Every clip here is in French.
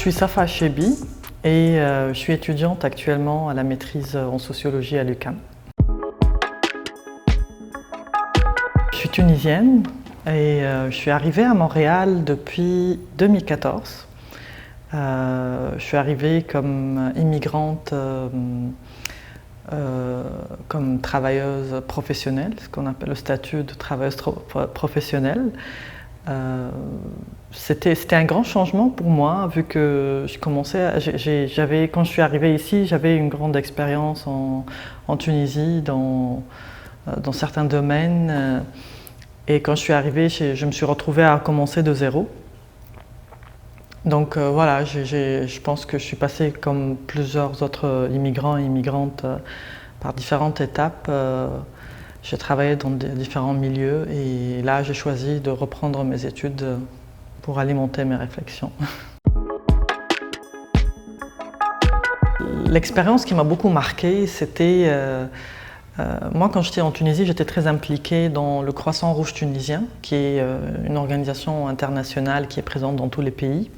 suis Safa Chebi et je suis étudiante actuellement à la maîtrise en sociologie à l'UQAM. Je suis tunisienne et je suis arrivée à Montréal depuis 2014. Je suis arrivée comme immigrante, comme travailleuse professionnelle, ce qu'on appelle le statut de travailleuse professionnelle. C'était un grand changement pour moi, vu que quand je suis arrivée ici, j'avais une grande expérience en Tunisie, dans certains domaines. Et quand je suis arrivée, je me suis retrouvée à commencer de zéro. Donc voilà, je pense que je suis passée comme plusieurs autres immigrants et immigrantes par différentes étapes. J'ai travaillé dans différents milieux et là j'ai choisi de reprendre mes études pour alimenter mes réflexions. L'expérience qui m'a beaucoup marquée, c'était moi quand j'étais en Tunisie, j'étais très impliquée dans le Croissant Rouge tunisien, qui est une organisation internationale qui est présente dans tous les pays.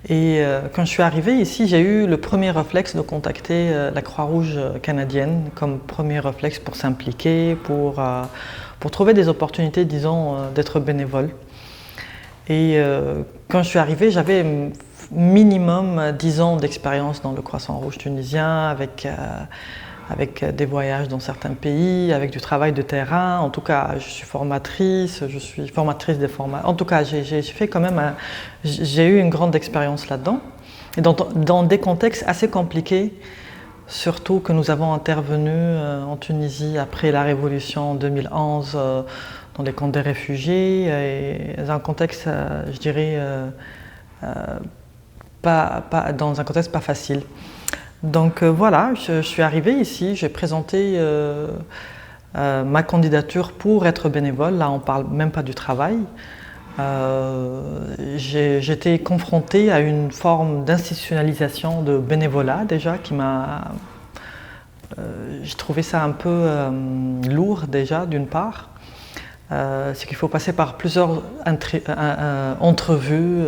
Et quand je suis arrivée ici, j'ai eu le premier réflexe de contacter la Croix-Rouge canadienne comme premier réflexe pour s'impliquer, pour trouver des opportunités, disons, d'être bénévole. Et quand je suis arrivée, j'avais minimum 10 ans d'expérience dans le Croissant Rouge tunisien, avec des voyages dans certains pays, avec du travail de terrain. En tout cas, je suis formatrice des formations. En tout cas, j'ai eu une grande expérience là-dedans. Et dans des contextes assez compliqués, surtout que nous avons intervenu en Tunisie après la révolution en 2011, dans les camps des réfugiés, et dans un contexte, je dirais, dans un contexte pas facile. Donc voilà, je suis arrivée ici, j'ai présenté ma candidature pour être bénévole. Là, on ne parle même pas du travail. J'étais confrontée à une forme d'institutionnalisation de bénévolat déjà qui m'a... j'ai trouvé ça un peu lourd déjà, d'une part. C'est qu'il faut passer par plusieurs entrevues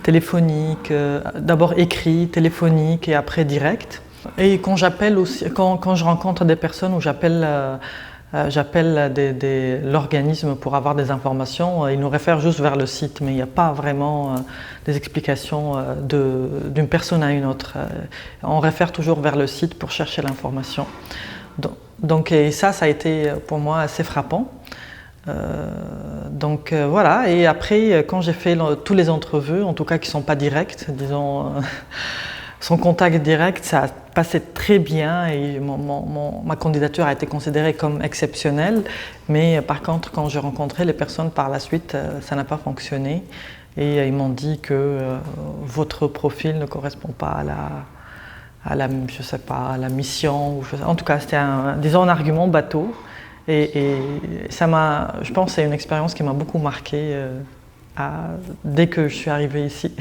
téléphoniques, d'abord écrites, téléphoniques et après directes. Et quand je rencontre des personnes où j'appelle l'organisme pour avoir des informations, ils nous réfèrent juste vers le site, mais il n'y a pas vraiment des explications d'une personne à une autre. On réfère toujours vers le site pour chercher l'information. Donc, et ça a été pour moi assez frappant. Voilà, et après quand j'ai fait tous les entrevues, en tout cas qui ne sont pas directes, disons, sans contact direct, ça a passé très bien et ma candidature a été considérée comme exceptionnelle, mais par contre quand j'ai rencontré les personnes par la suite, ça n'a pas fonctionné et ils m'ont dit que votre profil ne correspond pas à la mission, en tout cas c'était un argument bateau. Et je pense que c'est une expérience qui m'a beaucoup marquée dès que je suis arrivée ici.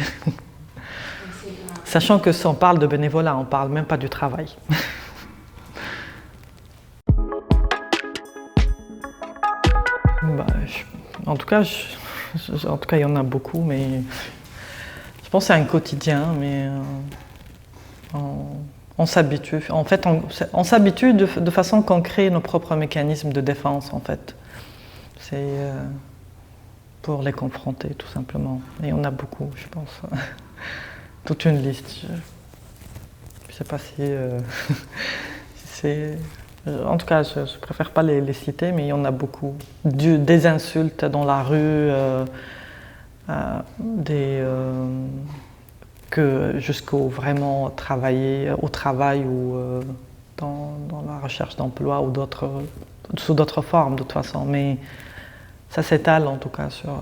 Sachant que si on parle de bénévolat, on ne parle même pas du travail. En tout cas, il y en a beaucoup, mais je pense que c'est un quotidien, mais on s'habitue. En fait, on s'habitue de façon qu'on crée nos propres mécanismes de défense, en fait. C'est pour les confronter, tout simplement. Et on a beaucoup, je pense. Toute une liste. Je ne sais pas si c'est... En tout cas, je ne préfère pas les citer, mais il y en a beaucoup. Des insultes dans la rue, jusqu'au vraiment travailler au travail ou dans la recherche d'emploi ou sous d'autres formes de toute façon. Mais ça s'étale en tout cas sur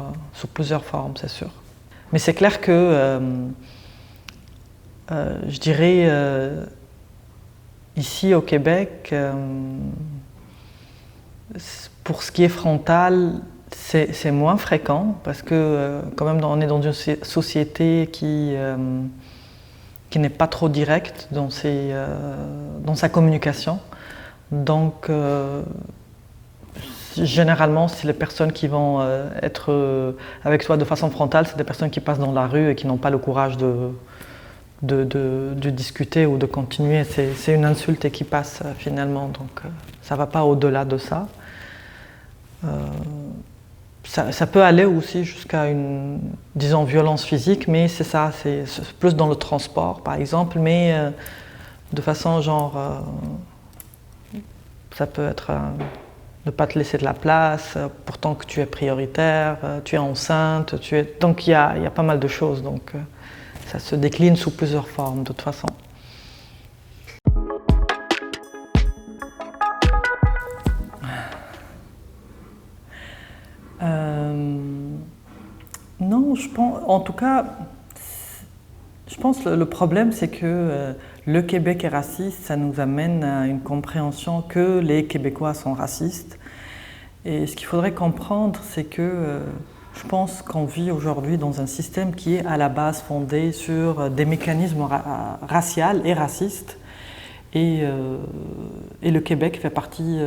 plusieurs formes, c'est sûr. Mais c'est clair que je dirais ici au Québec, pour ce qui est frontal, c'est moins fréquent parce que quand même on est dans une société qui n'est pas trop directe dans sa communication. Donc généralement, c'est les personnes qui vont être avec toi de façon frontale, c'est des personnes qui passent dans la rue et qui n'ont pas le courage de discuter ou de continuer. C'est une insulte qui passe finalement, donc ça ne va pas au-delà de ça. Ça peut aller aussi jusqu'à une, disons, violence physique, mais c'est ça, c'est plus dans le transport par exemple, mais de façon genre, ça peut être ne pas te laisser de la place, pourtant que tu es prioritaire, tu es enceinte, donc il y a pas mal de choses, donc ça se décline sous plusieurs formes de toute façon. Non, en tout cas, je pense que le problème c'est que le Québec est raciste, ça nous amène à une compréhension que les Québécois sont racistes. Et ce qu'il faudrait comprendre, c'est que je pense qu'on vit aujourd'hui dans un système qui est à la base fondé sur des mécanismes raciaux et racistes. Et le Québec fait partie,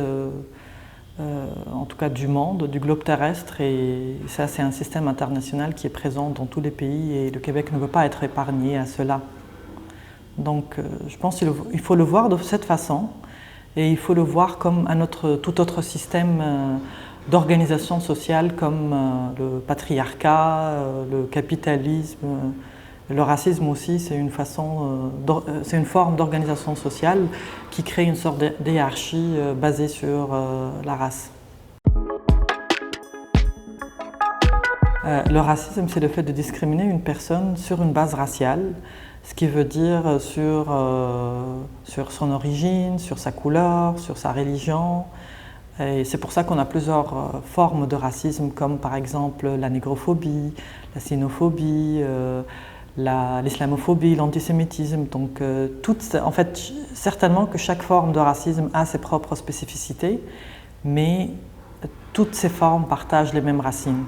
en tout cas du monde, du globe terrestre. Et ça, c'est un système international qui est présent dans tous les pays. Et le Québec ne veut pas être épargné à cela. Donc je pense qu'il faut le voir de cette façon. Et il faut le voir comme tout autre système d'organisation sociale comme le patriarcat, le capitalisme, le racisme aussi, c'est une forme d'organisation sociale qui crée une sorte de hiérarchie basée sur la race. Le racisme, c'est le fait de discriminer une personne sur une base raciale, ce qui veut dire sur son origine, sur sa couleur, sur sa religion. Et c'est pour ça qu'on a plusieurs formes de racisme, comme par exemple la négrophobie, la xénophobie, l'islamophobie, l'antisémitisme. Donc, en fait, certainement que chaque forme de racisme a ses propres spécificités, mais toutes ces formes partagent les mêmes racines.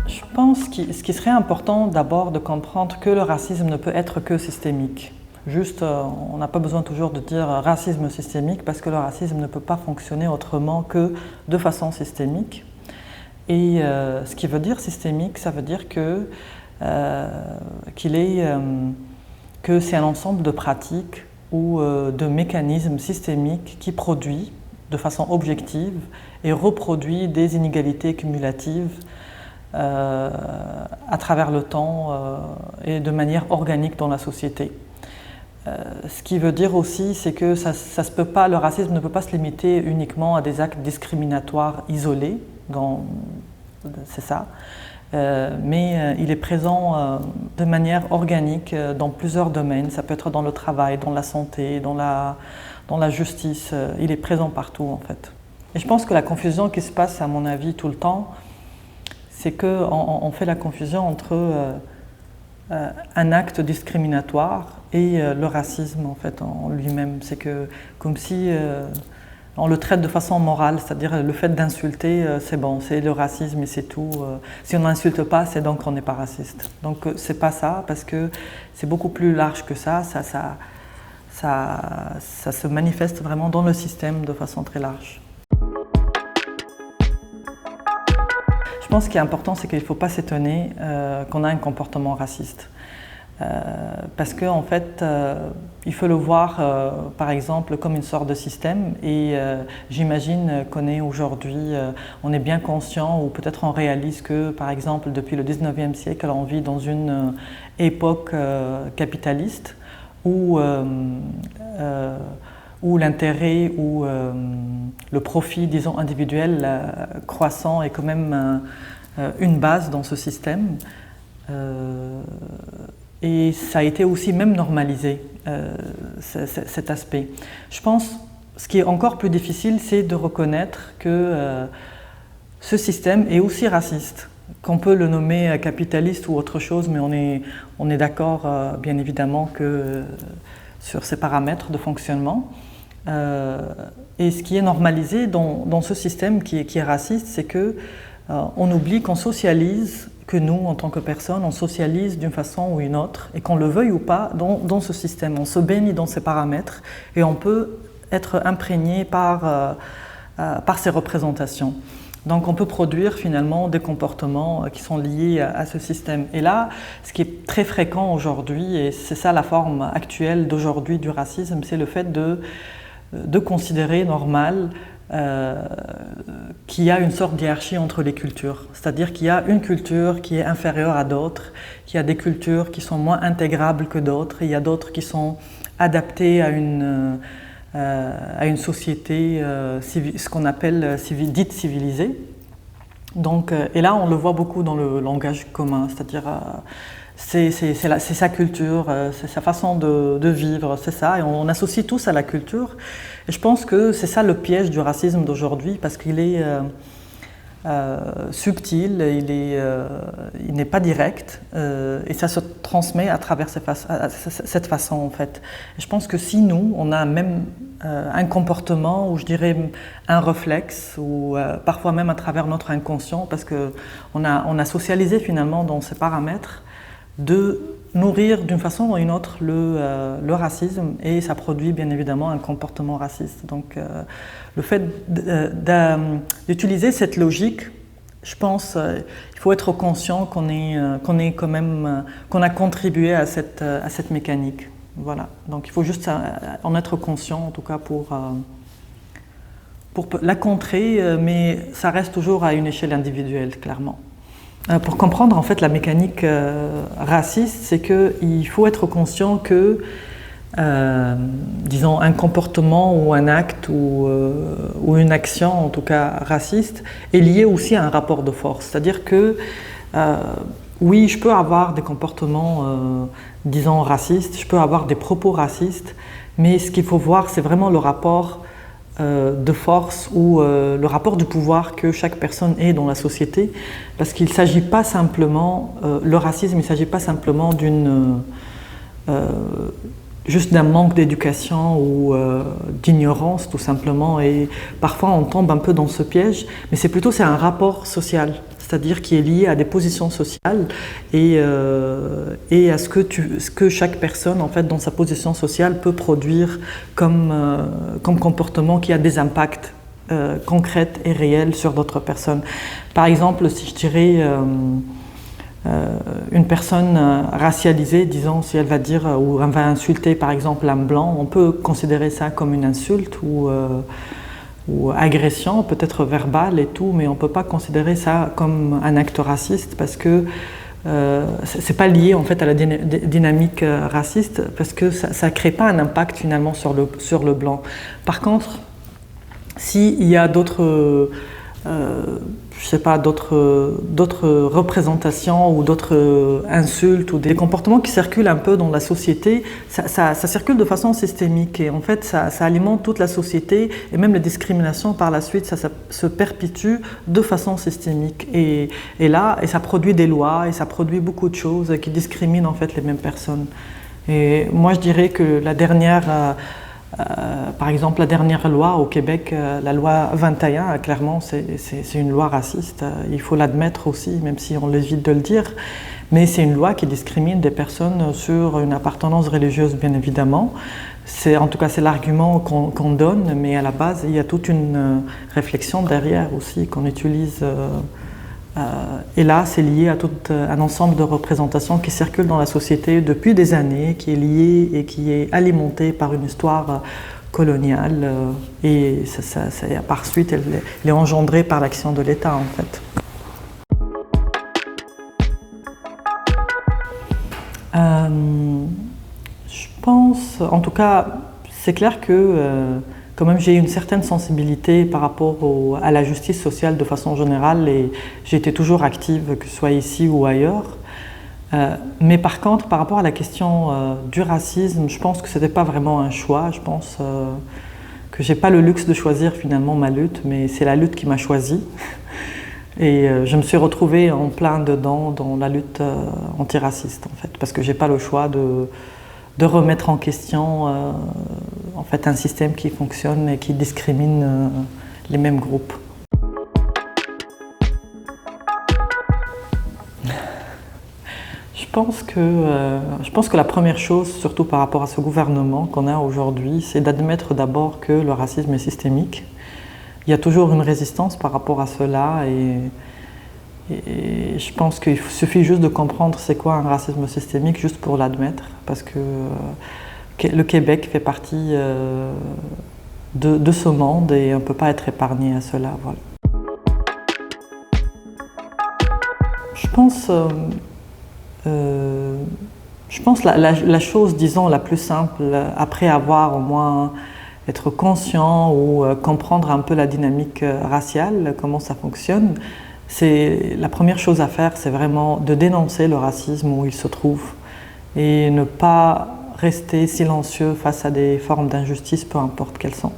Je pense que ce qui serait important d'abord de comprendre que le racisme ne peut être que systémique. Juste, on n'a pas besoin toujours de dire racisme systémique parce que le racisme ne peut pas fonctionner autrement que de façon systémique. Et ce qui veut dire systémique, ça veut dire que c'est un ensemble de pratiques ou de mécanismes systémiques qui produit de façon objective et reproduit des inégalités cumulatives à travers le temps et de manière organique dans la société. Ce qui veut dire aussi, c'est que le racisme ne peut pas se limiter uniquement à des actes discriminatoires isolés, c'est ça, mais il est présent de manière organique dans plusieurs domaines. Ça peut être dans le travail, dans la santé, dans la justice, il est présent partout en fait. Et je pense que la confusion qui se passe, à mon avis, tout le temps, c'est qu'on fait la confusion entre un acte discriminatoire et le racisme en fait en lui-même. C'est comme si on le traite de façon morale, c'est-à-dire le fait d'insulter, c'est bon, c'est le racisme et c'est tout. Si on n'insulte pas, c'est donc qu'on n'est pas raciste. Donc c'est pas ça, parce que c'est beaucoup plus large que ça. Ça se manifeste vraiment dans le système de façon très large. Je pense ce qui est important, c'est qu'il ne faut pas s'étonner qu'on a un comportement raciste. Parce qu'en fait, il faut le voir, par exemple, comme une sorte de système. Et j'imagine qu'on est aujourd'hui, on est bien conscient, ou peut-être on réalise que, par exemple, depuis le 19e siècle, on vit dans une époque capitaliste où l'intérêt ou le profit, disons, individuel croissant est quand même une base dans ce système. Et ça a été aussi même normalisé, cet aspect. Je pense ce qui est encore plus difficile, c'est de reconnaître que ce système est aussi raciste, qu'on peut le nommer capitaliste ou autre chose, mais on est d'accord, bien évidemment, que sur ces paramètres de fonctionnement. Et ce qui est normalisé dans ce système qui est raciste, c'est qu'on oublie qu'on socialise, que nous, en tant que personnes, on socialise d'une façon ou une autre, et qu'on le veuille ou pas, dans ce système. On se baigne dans ces paramètres, et on peut être imprégné par ces représentations. Donc on peut produire finalement des comportements qui sont liés à ce système. Et là, ce qui est très fréquent aujourd'hui, et c'est ça la forme actuelle d'aujourd'hui du racisme, c'est le fait de considérer normal qu'il y a une sorte d'hiérarchie entre les cultures. C'est-à-dire qu'il y a une culture qui est inférieure à d'autres, qu'il y a des cultures qui sont moins intégrables que d'autres, et il y a d'autres qui sont adaptées à une société, ce qu'on appelle dite civilisée. Donc, et là, on le voit beaucoup dans le langage commun, c'est-à-dire c'est sa culture, c'est sa façon de vivre, c'est ça, et on associe tous à la culture. Et je pense que c'est ça le piège du racisme d'aujourd'hui, parce qu'il est subtil, il n'est pas direct, et ça se transmet à travers cette façon en fait. Et je pense que si nous, on a même un comportement, ou je dirais un réflexe, ou parfois même à travers notre inconscient, parce qu'on a socialisé finalement dans ces paramètres, de nourrir d'une façon ou d'une autre le racisme, et ça produit bien évidemment un comportement raciste. Donc le fait d'utiliser cette logique, je pense il faut être conscient qu'on a contribué à cette mécanique. Voilà. Donc il faut juste en être conscient, en tout cas pour la contrer, mais ça reste toujours à une échelle individuelle, clairement. Pour comprendre en fait la mécanique raciste, c'est qu'il faut être conscient que, disons, un comportement ou un acte ou une action, en tout cas raciste, est lié aussi à un rapport de force. C'est-à-dire que, oui, je peux avoir des comportements, disons, racistes, je peux avoir des propos racistes, mais ce qu'il faut voir, c'est vraiment le rapport de force ou le rapport de pouvoir que chaque personne ait dans la société, parce qu'il ne s'agit pas simplement, le racisme, il ne s'agit pas simplement juste d'un manque d'éducation ou d'ignorance tout simplement, et parfois on tombe un peu dans ce piège, mais c'est un rapport social, c'est-à-dire qui est lié à des positions sociales et à ce que chaque personne, en fait, dans sa position sociale peut produire comme comportement qui a des impacts concrets et réels sur d'autres personnes. Par exemple, si je dirais une personne racialisée, disons, si elle va dire ou elle va insulter par exemple un blanc, on peut considérer ça comme une insulte ou agression, peut-être verbale et tout, mais on ne peut pas considérer ça comme un acte raciste, parce que c'est pas lié en fait à la dynamique raciste, parce que ça ne crée pas un impact finalement sur le blanc. Par contre, s'il y a d'autres je sais pas, d'autres représentations ou d'autres insultes ou des comportements qui circulent un peu dans la société, ça circule de façon systémique, et en fait ça alimente toute la société, et même les discriminations par la suite, ça se perpétue de façon systémique, et ça produit des lois, et ça produit beaucoup de choses qui discriminent en fait les mêmes personnes. Et moi je dirais que par exemple, la dernière loi au Québec, la loi 21, clairement, c'est une loi raciste. Il faut l'admettre aussi, même si on évite de le dire. Mais c'est une loi qui discrimine des personnes sur une appartenance religieuse, bien évidemment. En tout cas, c'est l'argument qu'on donne, mais à la base, il y a toute une réflexion derrière aussi qu'on utilise. Et là, c'est lié à tout un ensemble de représentations qui circulent dans la société depuis des années, qui est lié et qui est alimenté par une histoire coloniale, et par suite, elle est engendrée par l'action de l'État, en fait. Je pense, en tout cas, c'est clair que quand même j'ai une certaine sensibilité par rapport à la justice sociale de façon générale, et j'ai été toujours active, que ce soit ici ou ailleurs. Mais par contre, par rapport à la question du racisme, je pense que ce n'était pas vraiment un choix. Je pense que je n'ai pas le luxe de choisir finalement ma lutte, mais c'est la lutte qui m'a choisi. Et je me suis retrouvée en plein dedans dans la lutte antiraciste, en fait, parce que je n'ai pas le choix de remettre en question en fait, un système qui fonctionne et qui discrimine les mêmes groupes. Je pense que la première chose, surtout par rapport à ce gouvernement qu'on a aujourd'hui, c'est d'admettre d'abord que le racisme est systémique. il y a toujours une résistance par rapport à cela et je pense qu'il suffit juste de comprendre c'est quoi un racisme systémique juste pour l'admettre, parce que le Québec fait partie de ce monde et on ne peut pas être épargné à cela. Voilà. Je pense la chose, disons, la plus simple, après avoir au moins être conscient ou comprendre un peu la dynamique raciale, comment ça fonctionne, la première chose à faire, c'est vraiment de dénoncer le racisme où il se trouve et ne pas rester silencieux face à des formes d'injustice, peu importe quelles sont.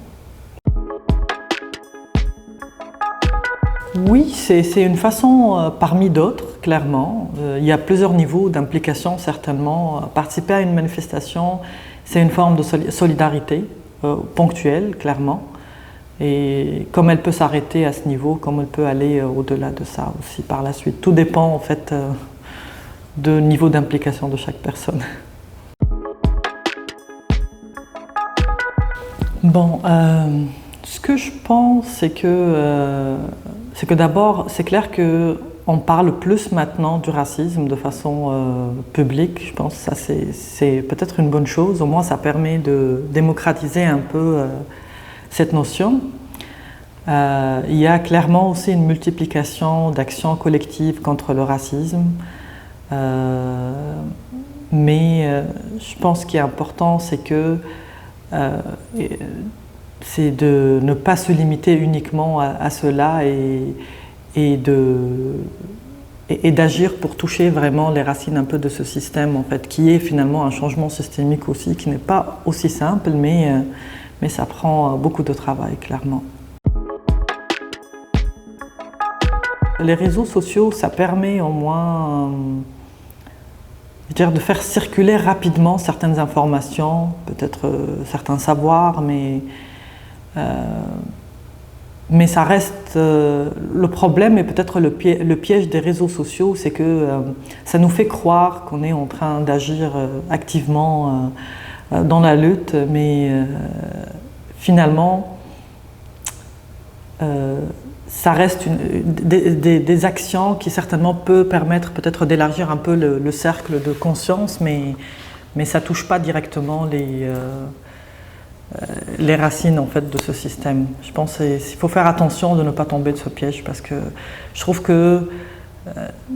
Oui, c'est une façon parmi d'autres, clairement. Il y a plusieurs niveaux d'implication, certainement. Participer à une manifestation, c'est une forme de solidarité ponctuelle, clairement. Et comme elle peut s'arrêter à ce niveau, comme elle peut aller au-delà de ça aussi par la suite. Tout dépend, en fait, du niveau d'implication de chaque personne. Bon, ce que je pense, c'est que d'abord, c'est clair qu'on parle plus maintenant du racisme de façon publique. Je pense que ça, c'est peut-être une bonne chose. Au moins, ça permet de démocratiser un peu cette notion. Il y a clairement aussi une multiplication d'actions collectives contre le racisme. Mais je pense qu'il est important, c'est de ne pas se limiter uniquement à cela et d'agir pour toucher vraiment les racines un peu de ce système, en fait, qui est finalement un changement systémique aussi, qui n'est pas aussi simple, mais ça prend beaucoup de travail, clairement. Les réseaux sociaux, ça permet au moins de faire circuler rapidement certaines informations, peut-être certains savoirs, mais ça reste... le problème et peut-être le piège des réseaux sociaux, c'est que ça nous fait croire qu'on est en train d'agir activement dans la lutte, mais finalement, ça reste des actions qui certainement peuvent permettre peut-être d'élargir un peu le cercle de conscience, mais ça ne touche pas directement les racines en fait, de ce système. Je pense qu'il faut faire attention de ne pas tomber de ce piège, parce que je trouve que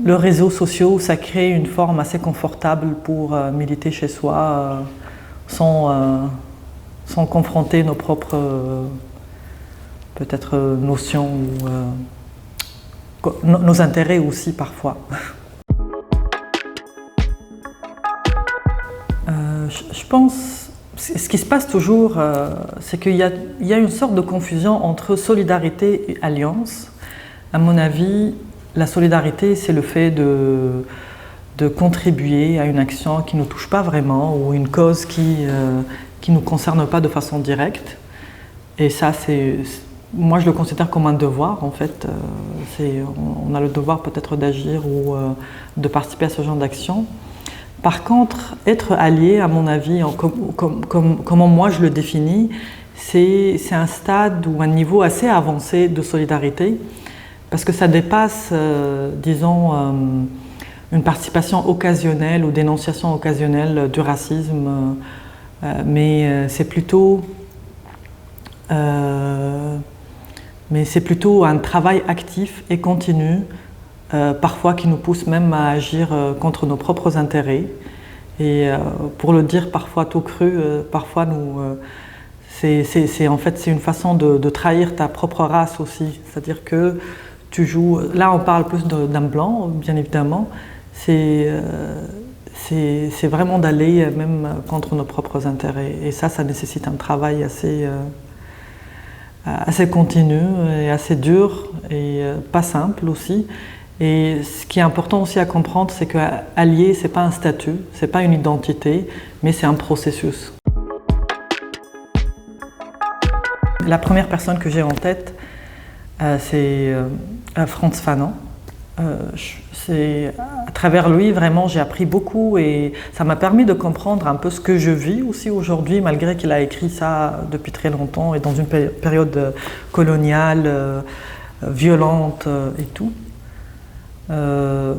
le réseau social, ça crée une forme assez confortable pour militer chez soi sans confronter nos propres peut-être notions ou nos intérêts aussi parfois. Je pense, ce qui se passe toujours, c'est qu'il y a une sorte de confusion entre solidarité et alliance. À mon avis, la solidarité, c'est le fait de contribuer à une action qui ne nous touche pas vraiment ou une cause qui ne nous concerne pas de façon directe. Et ça, moi, je le considère comme un devoir, en fait. On a le devoir peut-être d'agir ou de participer à ce genre d'action. Par contre, être allié, à mon avis, comment moi je le définis, c'est un stade ou un niveau assez avancé de solidarité, parce que ça dépasse, disons, une participation occasionnelle ou dénonciation occasionnelle du racisme, mais c'est plutôt un travail actif et continu, parfois qui nous pousse même à agir contre nos propres intérêts. Et pour le dire parfois tout cru, parfois c'est en fait c'est une façon de trahir ta propre race aussi. C'est-à-dire que tu joues. Là, on parle plus d'un blanc, bien évidemment. C'est vraiment d'aller même contre nos propres intérêts. Et ça nécessite un travail assez continu et assez dur et pas simple aussi. Et ce qui est important aussi à comprendre, c'est qu'allier, c'est pas un statut, c'est pas une identité, mais c'est un processus. La première personne que j'ai en tête, c'est Frantz Fanon. À travers lui, vraiment, j'ai appris beaucoup et ça m'a permis de comprendre un peu ce que je vis aussi aujourd'hui, malgré qu'il a écrit ça depuis très longtemps et dans une période coloniale, violente et tout. Moi,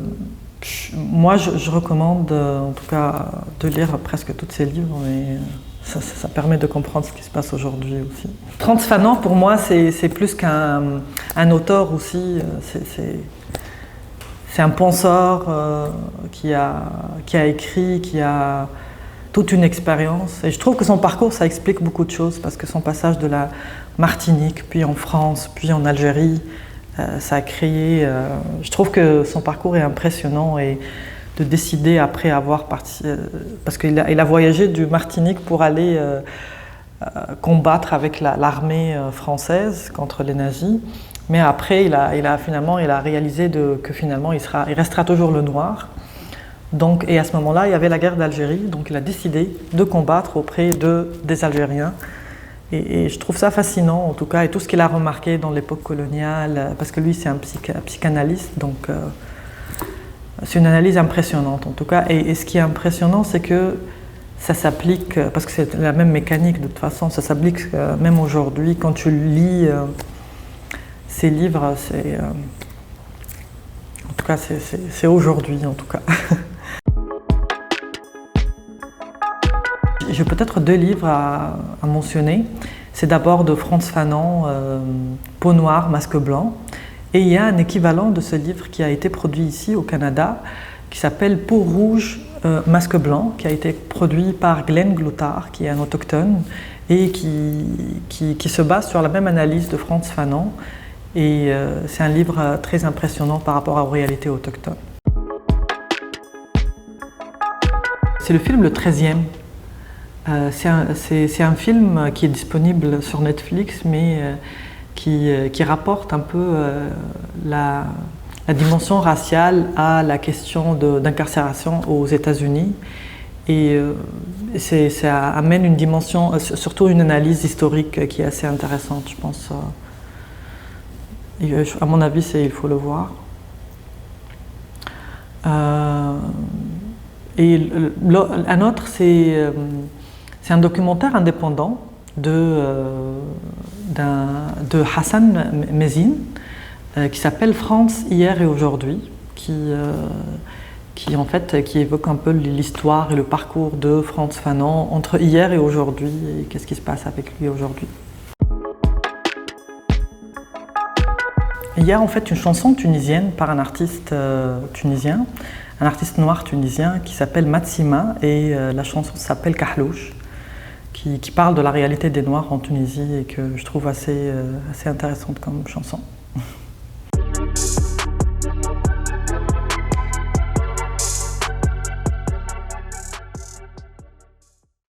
je recommande en tout cas de lire presque tous ces livres et ça permet de comprendre ce qui se passe aujourd'hui aussi. Frantz Fanon, pour moi, c'est plus qu'un auteur aussi. C'est un penseur qui a écrit, qui a toute une expérience. Et je trouve que son parcours, ça explique beaucoup de choses, parce que son passage de la Martinique, puis en France, puis en Algérie, ça a créé... je trouve que son parcours est impressionnant et de décider après avoir parti... parce qu'il a voyagé du Martinique pour aller combattre avec l'armée française contre les nazis. Mais après, il a réalisé que finalement, il restera toujours le noir. Donc, et à ce moment-là, il y avait la guerre d'Algérie, donc il a décidé de combattre auprès des Algériens. Et je trouve ça fascinant, en tout cas, et tout ce qu'il a remarqué dans l'époque coloniale, parce que lui, c'est un psychanalyste, donc c'est une analyse impressionnante, en tout cas. Et ce qui est impressionnant, c'est que ça s'applique, parce que c'est la même mécanique de toute façon, ça s'applique même aujourd'hui, quand tu lis... ces livres, en tout cas, c'est aujourd'hui, en tout cas. J'ai peut-être 2 livres à mentionner. C'est d'abord de Frantz Fanon, Peau noire, masque blanc. Et il y a un équivalent de ce livre qui a été produit ici au Canada, qui s'appelle Peau rouge, masque blanc, qui a été produit par Glenn Gloutard, qui est un autochtone, et qui se base sur la même analyse de Frantz Fanon. Et c'est un livre très impressionnant par rapport aux réalités autochtones. C'est le film Le 13e. C'est un film qui est disponible sur Netflix, mais qui rapporte un peu la dimension raciale à la question d'incarcération aux États-Unis. Et ça amène une dimension, surtout une analyse historique qui est assez intéressante, je pense. À mon avis, il faut le voir. Et un autre, c'est un documentaire indépendant de Hassan Mezine qui s'appelle France, hier et aujourd'hui, qui évoque un peu l'histoire et le parcours de Frantz Fanon entre hier et aujourd'hui et qu'est-ce qui se passe avec lui aujourd'hui. Il y a en fait une chanson tunisienne par un artiste tunisien, un artiste noir tunisien qui s'appelle Matsima et la chanson s'appelle Kahlouch, qui parle de la réalité des Noirs en Tunisie et que je trouve assez intéressante comme chanson.